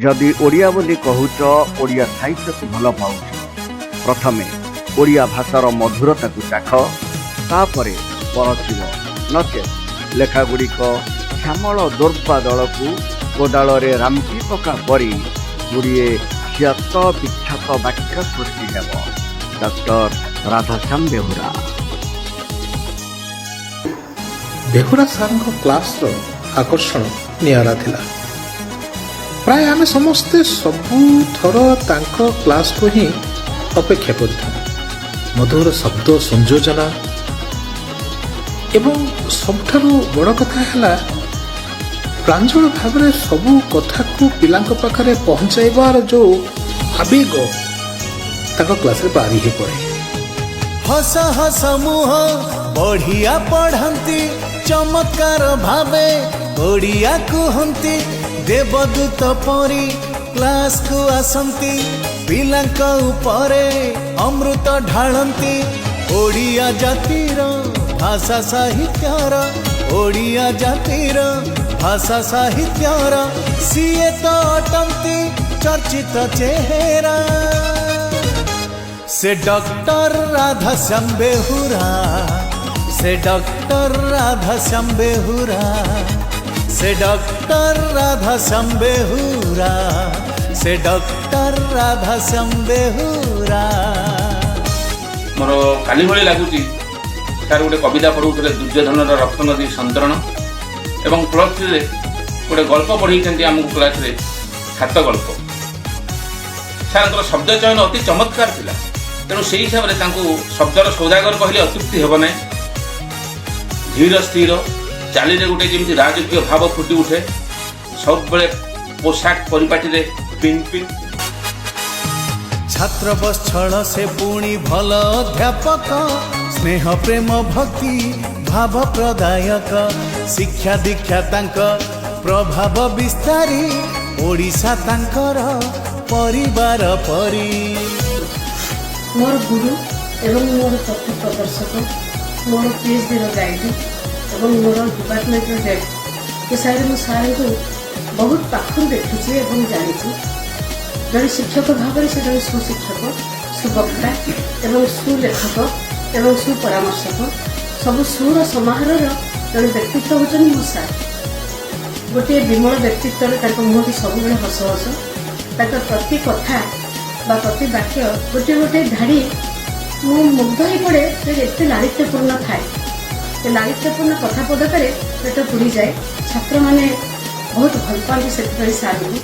जदि ओडिया बोली कहूच ओडिया साहित्य को भल पाउछ प्रथमे ओडिया भाषार मधुरता को चाख तापरे परचिब नचेत लेखागुड़िक श्यामल दोर्बा दल को कोदाल रामटी पका परी गुड़िए ख्यात विख्यात वाक्य सृष्टि हेब। डॉक्टर राधाश्याम बेहुरा। बेहुरा सार क्लास आकर्षण निरा थिला। प्राय आम समस्ते सबू थर तांको क्लास को ही अपेक्षा करथु। मधुर शब्द संयोजना एवं सबठारु बड़ कथा है प्रांजल भाव में सबू कथा को पिलांक पाखरे पहुंचाइबार जो आवेग ताको क्लास रे बारी ही पड़े। हस हस मुह बढ़िया पढ़ंती चमत्कार भावे ओडिया कुहंती देवदूत परी क्लास को आसंती पिलांक उपरे अमृत ढालंती ओडिया जातिर भाषा साहित्यर ओडिया जातिर भाषा साहित्यर सीए तो अटंती चर्चित चेहरा से डॉक्टर राधाश्याम बेहुरा से डॉक्टर राधाश्याम बेहुरा से डॉक्टर राधाश्याम बेहुरा से डॉक्टर राधाश्याम बेहुरा। मोर काली भली लगुच सार गोटे कविता पढ़ुले दुर्योधन रक्त नदी सतरण एवं प्लस थ्री गोटे गल्प पढ़ी आमको क्लास रे खात गल्प सार शब्द चयन अति चमत्कार थिला। तेणु से हिसाब से शब्दर सौदागर कहले अत्युक्ति हेब ना। धीर स्थिर चाली गोटे जमी राजकीय भाव फुटी उठे सब बेले पोशाक परिपाटी पिन पिन छात्र बत्सल से पुणी भल अध्यापक स्नेह प्रेम भक्ति भाव प्रदायक शिक्षा दीक्षा तांक प्रभाव विस्तारी ओडिशा तांकर परिवार परी। मोर गुरु एवं मोर तत्व प्रदर्शक मोर पीएचडी गाइड एवं मोर डिपार्टमेंट हेड विषय में सारे को बहुत पाखु देखी और जानी। जड़े शिक्षक भाव में से जड़े सुशिक्षक सुवक्ता एवं सुलेखक एवं सुपरामर्शक सब सुर समाहार जड़े व्यक्तित्व होती मो सार। गोटे विमल व्यक्तित्व मुहटी सब हस हस प्रति कथा प्रति वाक्य गोटे गोटे धाड़ी मु मुग्ध हो पड़े एत लालित्यपूर्ण थाए। लालित्यपूर्ण कथा पदक पेट पुड़ी जाए। छात्र मैंने बहुत भल पाती से सार को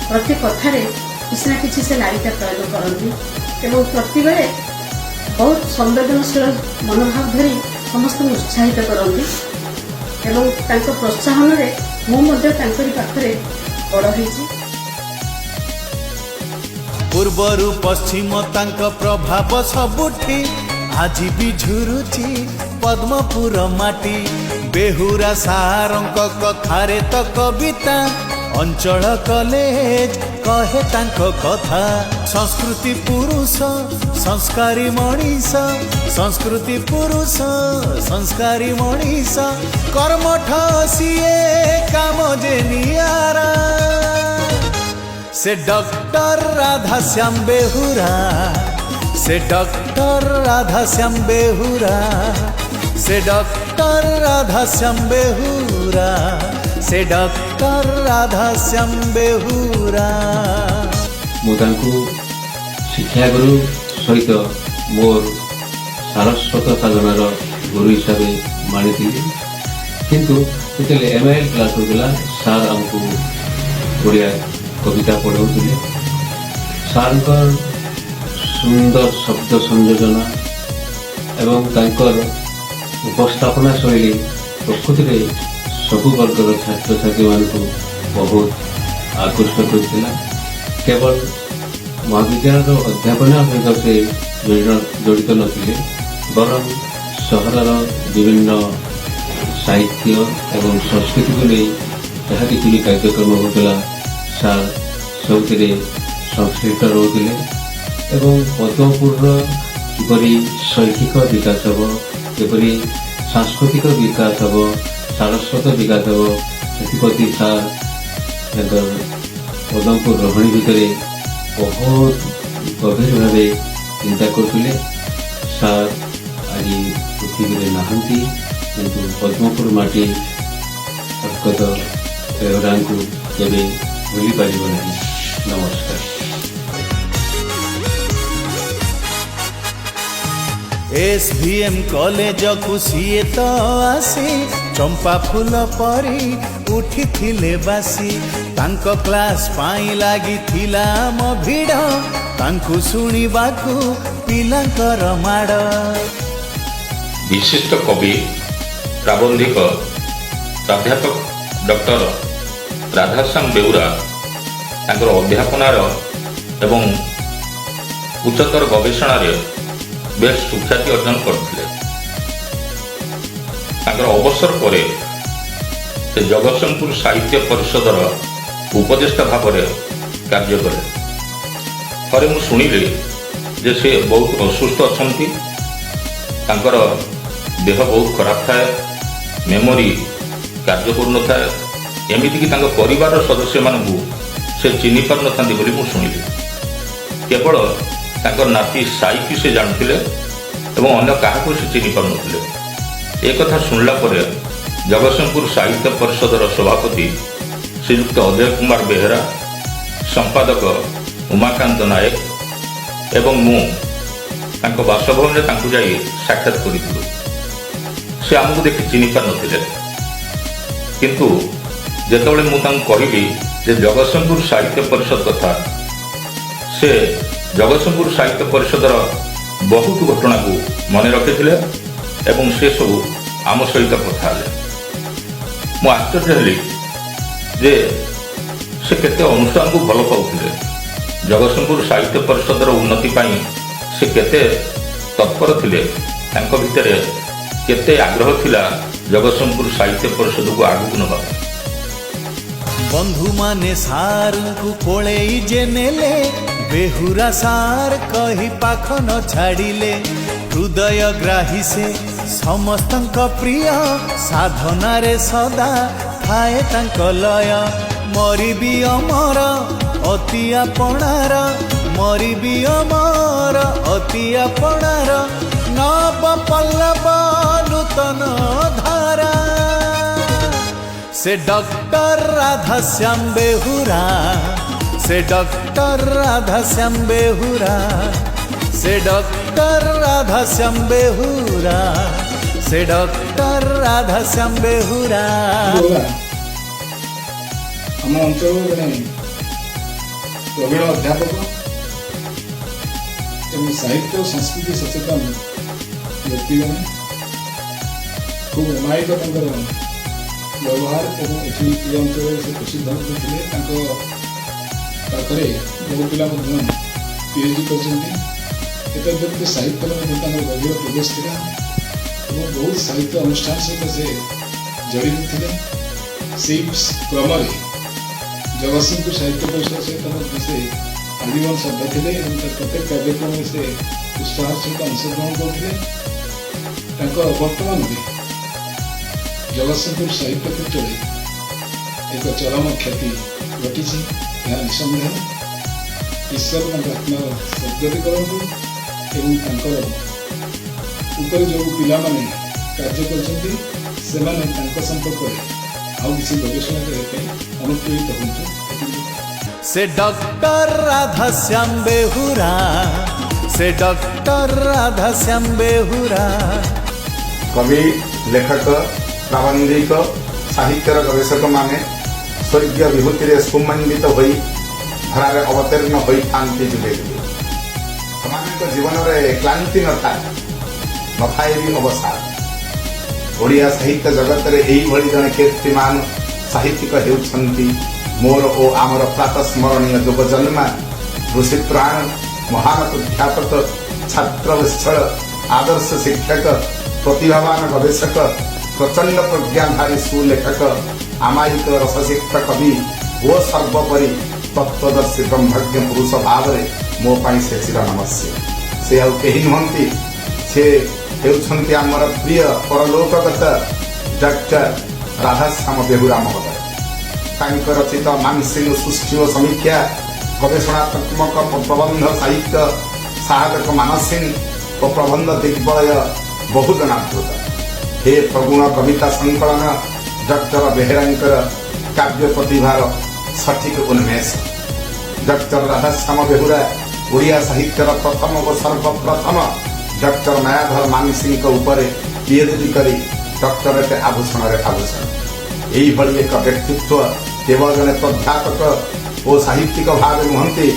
प्रति कथार किसी ना कि से लालित्य प्रयोग करती और प्रति बेले बहुत संवेदनशील मनोभाव धरी समस्त उत्साहित करती और प्रोत्साहन मुझे पाखे बड़ हो। पूर्वरु पश्चिम तांक प्रभाव सबुठी आज भी झुरुची पद्मपुर माटी बेहुरा सारंक कथारे तो कविता अंचल कॉलेज कहे तांक कथा संस्कृति पुरुष संस्कारी मनीष संस्कृति पुरुष संस्कारी मनीष कर्मठ सीए काम जे नियारा से डॉक्टर राधाश्याम बेहुरा से डॉक्टर राधाश्याम बेहुरा से डॉक्टर राधाश्याम बेहुरा से डॉक्टर राधाश्याम बेहुरा। मुझे शिक्षा गुरु सहित मोर सारस्वत साधनार गुरु हिसाब से मानी किंतु जितने एमआईएल क्लास होता सार आमको ओडिया कविता पढ़ाऊे। सार सुंदर शब्द संयोजना एवं तांकर उपस्थापना शैली प्रकृति में सबु वर्गर छात्र छात्री मान बहुत आकृष्ट करता। केवल महाविद्यालय अध्यापना सहित से जड़ित नथिले बरं सहरर विभिन्न साहित्य एवं संस्कृति को नहीं जहाँ किसी भी कार्यक्रम होता सार सब संश्लिष्ट रोते एवं पद्मपुर किपरि शैक्षिक विकास हम किपरि सांस्कृतिक विकास हम सारस्वत विकास हम से ପଦମପୁର ରହଣୀ ଭିତରେ ବହୁତ ଗଭୀର ଭାବେ ଚିନ୍ତା କରୁଥିଲେ। ସାର୍ ଆଜି ପୃଥିବୀରେ ନାହାନ୍ତି, କିନ୍ତୁ ପଦ୍ମପୁର ମାଟି ସ୍ୱର୍ଗତ ବେହୁରାଙ୍କୁ କେବେ ଭୁଲି ପାରିବ ନାହିଁ। ନମସ୍କାର। SVM କଲେଜକୁ ସିଏ ତ ଆସି ଚମ୍ପା ଫୁଲ ପରି ଉଠିଥିଲେ ବାସି। ତାଙ୍କ କ୍ଲାସ ପାଇଁ ଲାଗିଥିଲା ଆମ ଭିଡ଼, ତାଙ୍କୁ ଶୁଣିବାକୁ ପିଲାଙ୍କର ମାଡ଼। ବିଶିଷ୍ଟ କବି ପ୍ରାବନ୍ଧିକ ପ୍ରାଧ୍ୟାପକ ଡକ୍ଟର ରାଧାଶ୍ୟାମ ବେହୁରା ତାଙ୍କର ଅଧ୍ୟାପନାର ଏବଂ ଉଚ୍ଚତର ଗବେଷଣାରେ ବେଶ ସୁଖ୍ୟାତି ଅର୍ଜନ କରିଥିଲେ। ତାଙ୍କର ଅବସର ପରେ ସେ ଜଗତସିଂହପୁର ସାହିତ୍ୟ ପରିଷଦର ଉପଦେଷ୍ଟା ଭାବରେ କାର୍ଯ୍ୟ କଲେ। ଥରେ ମୁଁ ଶୁଣିଲି ଯେ ସେ ବହୁତ ଅସୁସ୍ଥ ଅଛନ୍ତି, ତାଙ୍କର ଦେହ ବହୁତ ଖରାପ ଥାଏ, ମେମୋରି କାର୍ଯ୍ୟ କରୁନଥାଏ, ଏମିତିକି ତାଙ୍କ ପରିବାରର ସଦସ୍ୟମାନଙ୍କୁ ସେ ଚିହ୍ନି ପାରୁନଥାନ୍ତି ବୋଲି ମୁଁ ଶୁଣିଲି। କେବଳ ତାଙ୍କର ନାତି ସାଇକି ସେ ଜାଣୁଥିଲେ ଏବଂ ଅନ୍ୟ କାହାକୁ ସେ ଚିହ୍ନି ପାରୁନଥିଲେ। ଏ କଥା ଶୁଣିଲା ପରେ ଜଗତସିଂହପୁର ସାହିତ୍ୟ ପରିଷଦର ସଭାପତି ଶ୍ରୀଯୁକ୍ତ ଅଜୟ କୁମାର ବେହେରା, ସମ୍ପାଦକ ଉମାକାନ୍ତ ନାୟକ ଏବଂ ମୁଁ ତାଙ୍କ ବାସଭବନରେ ତାଙ୍କୁ ଯାଇ ସାକ୍ଷାତ କରିଥିଲୁ। ସେ ଆମକୁ ଦେଖି ଚିହ୍ନି ପାରିନଥିଲେ, କିନ୍ତୁ ଯେତେବେଳେ ମୁଁ ତାଙ୍କୁ କହିଲି ଯେ ଜଗତସିଂହପୁର ସାହିତ୍ୟ ପରିଷଦ କଥା, ସେ ଜଗତସିଂହପୁର ସାହିତ୍ୟ ପରିଷଦର ବହୁତ ଘଟଣାକୁ ମନେ ରଖିଥିଲେ ଏବଂ ସେସବୁ ଆମ ସହିତ କଥା ହେଲେ। ମୁଁ ଆଶ୍ଚର୍ଯ୍ୟ ହେଲି ଯେ ସେ କେତେ ଅନୁଷ୍ଠାନକୁ ଭଲ ପାଉଥିଲେ, ଜଗତସିଂହପୁର ସାହିତ୍ୟ ପରିଷଦର ଉନ୍ନତି ପାଇଁ ସେ କେତେ ତତ୍ପର ଥିଲେ, ତାଙ୍କ ଭିତରେ କେତେ ଆଗ୍ରହ ଥିଲା ଜଗତସିଂହପୁର ସାହିତ୍ୟ ପରିଷଦକୁ ଆଗକୁ ନେବା ପାଇଁ। ବନ୍ଧୁମାନେ ସାରଙ୍କୁ କୋଳେଇ ଯେ ନେଲେ, ବେହୁରା ସାର୍ କହି ପାଖ ନ ଛାଡ଼ିଲେ। ହୃଦୟ ଗ୍ରାହୀ ସେ ସମସ୍ତଙ୍କ ପ୍ରିୟ, ସାଧନାରେ ସଦା ଥାଏ ତାଙ୍କ ଲୟ। ମରିବି ଅମର ଅତି ଆପଣାର, ମରିବି ଅମର ଅତି ଆପଣାର, ନବ ପଲ୍ଲବ ନୂତନ ଧାରା। से डॉक्टर राधाश्याम बेहुरा, से डॉक्टर राधाश्याम बेहुरा, से डॉक्टर राधाश्याम बेहुरा, से डॉक्टर राधाश्याम बेहुरा। ଆମ ଅଞ୍ଚଳର ଜଣେ ପ୍ରବୀଣ ଅଧ୍ୟାପକ ଏବଂ ସାହିତ୍ୟ ଓ ସଂସ୍କୃତି ସଚେତନ ବ୍ୟକ୍ତି ଜଣେ, ଖୁବ୍ ଅମାୟିକ ତାଙ୍କର ବ୍ୟବହାର ଏବଂ ଏଠି ଏ ଅଞ୍ଚଳରେ ସେ ପ୍ରସିଦ୍ଧ ଥିଲେ। ତାଙ୍କ ପାଖରେ ବହୁ ପିଲା ମଧ୍ୟ PhD କରିଛନ୍ତି। ଏତଦ୍ବ୍ୟତୀତ ସାହିତ୍ୟର ମଧ୍ୟ ତାଙ୍କର ଗଭୀର ପ୍ରବେଶ ଥିଲା ଏବଂ ବହୁତ ସାହିତ୍ୟ ଅନୁଷ୍ଠାନ ସହିତ ସେ ଜଡ଼ିତ ଥିଲେ। ସେହି କ୍ରମରେ ଜଗତସିଂହପୁର ସାହିତ୍ୟ ପରିଷଦ ସହିତ ମଧ୍ୟ ସେ ଆଜୀବନ ସଭ୍ୟ ଥିଲେ ଏବଂ ପ୍ରତ୍ୟେକ କାର୍ଯ୍ୟକ୍ରମରେ ସେ ଉତ୍ସାହର ସହିତ ଅଂଶଗ୍ରହଣ କରୁଥିଲେ। ତାଙ୍କ ବର୍ତ୍ତମାନରେ ଜଗତସିଂହପୁର ସାହିତ୍ୟ କ୍ଷେତ୍ରରେ ଏକ ଚରମ କ୍ଷତି ଘଟିଛି, ଏହା ନିଃସନ୍ଦେହ। ଈଶ୍ୱର ତାଙ୍କ ଆତ୍ମାର ସଦ୍ଗତି କରନ୍ତୁ ଏବଂ ତାଙ୍କର ଉପରେ ଯେଉଁ ପିଲାମାନେ କାର୍ଯ୍ୟ କରୁଛନ୍ତି ସେମାନେ ତାଙ୍କ ସମ୍ପର୍କରେ ଆଉ କିଛି ଗବେଷଣା କରିବା ପାଇଁ ଅନୁପ୍ରେରିତ ହୁଅନ୍ତୁ। से डॉक्टर राधाश्याम बेहुरा, से डॉक्टर राधाश्याम बेहुरा। कवि, लेखक, प्राबंधिक, साहित्यर गवेषक माने स्वर्गीय विभूति सुमंडित होई धरारे अवतीर्ण होई थांती जुगे जुगे। समानक जीवन रे क्लांति नथाए भी अवसाद। ओडिया साहित्य जगत रे एई भली जने कीर्तिमान साहित्यिक हेउछंती मोर ओ आमर प्रात स्मरणीय युग जन्मा ऋषि प्राण महान अध्यापक छात्र विश्चल आदर्श शिक्षक प्रतिभावान गवेषक प्रचंड प्रज्ञाधारी सुलेखक आमायिक रससिक्त कवि ओ सर्वोपरि तत्वदर्शी ब्रह्मज्ञ पुरुष भाव मो पाई से चिर नमस्य। से आउ केही नुहंती, से हेउछंती आमर प्रिय परलोकगत डॉक्टर राधाश्याम बेहुरा महोदय। ତାଙ୍କ ରଚିତ ମାନସିକ ସୃଷ୍ଟି ଓ ସମୀକ୍ଷା ଗବେଷଣାତ୍ମକ ପ୍ରବନ୍ଧ ସାହିତ୍ୟ ସାହାଯ୍ୟକ ମାନସିଂ ଓ ପ୍ରବନ୍ଧ ଦିଗ୍ବଳୟ ବହୁ ଜଣାଦୃତ। हे प्रगुण कविता संकलन डॉक्टर बेहेरांकर काव्य प्रतिभार सठिक उन्मेष। डॉक्टर राधाश्याम बेहुरा ओडिया साहित्यर प्रथम और सर्वप्रथम डॉक्टर मायाधर मानसिंह उपरे पीएचडी करी डॉक्टरेट आभूषण आभूषण। यही एक व्यक्तित्व केवल जड़े प्राध्यापक और साहित्यिक भाव नुहति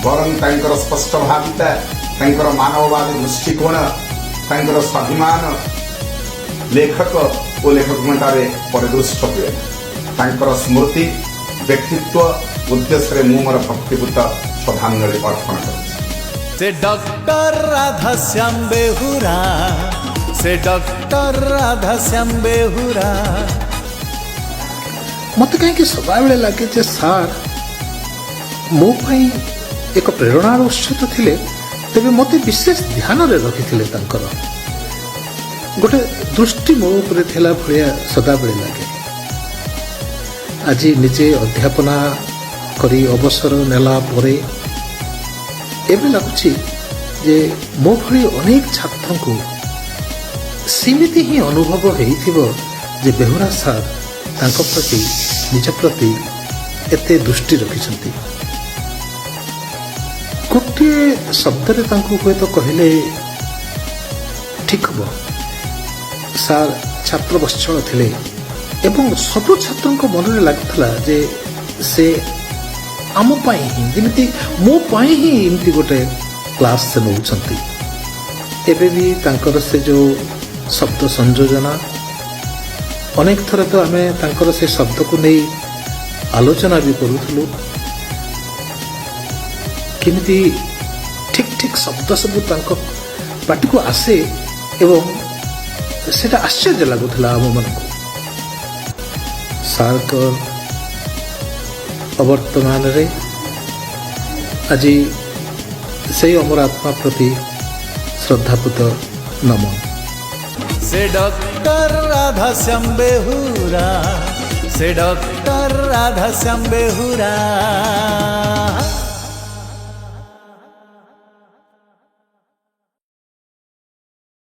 बरं तांकर स्पष्ट भाविता तांकर मानववादी दृष्टिकोण तांकर स्वाभिमान लेखक और लेखकतारे परिदृष्ट हुए। तांकर स्मृति व्यक्तित्व उद्देश्य मु मोर भक्तिपूत श्रद्धांजलि अर्पण करुछि। से डॉक्टर राधाश्याम बेहुरा, से डॉक्टर राधाश्याम बेहुरा। मत कहीं सदाबले लगे जे सार मो पाई एक प्रेरणार उत्स तो थिले, तेबे मते विशेष ध्यान रे रखिथिले। तांकर गोटे दृष्टि मो उपरे थिला भलिया सदाबले लगे। आज निजे अध्यापना करी अवसर नेला परे एबे लगुछि जे मो भली अनेक छात्र को सीमिति ही अनुभव हेइथिबो जे बेहुरा सार तांको प्रति निज प्रति एते दृष्टि रखिछंती। गोटे शब्दरे तांको हुए तो कहले ठीक हबो। सार छात्र बत्सल थिले एवं सब छात्रों को मन में लगुला जे से आम पाई ही जेमती मो पाई ही एमती गोटे क्लास से नौचंती। एबे भी तांकर से जो शब्द संयोजना अनेक थर तो आमे तांकर से शब्द को नहीं आलोचना भी करूथलु। केमिति ठीक ठीक शब्द सब तांको पाटी को आसे एवं सेटा आश्चर्य लगुला आम मन को। सारकर अवर्तमान रे आज से अमर आत्मा प्रति श्रद्धापूत नमन। से डॉक्टर राधाश्याम बेहुरा, से डॉक्टर राधाश्याम बेहुरा।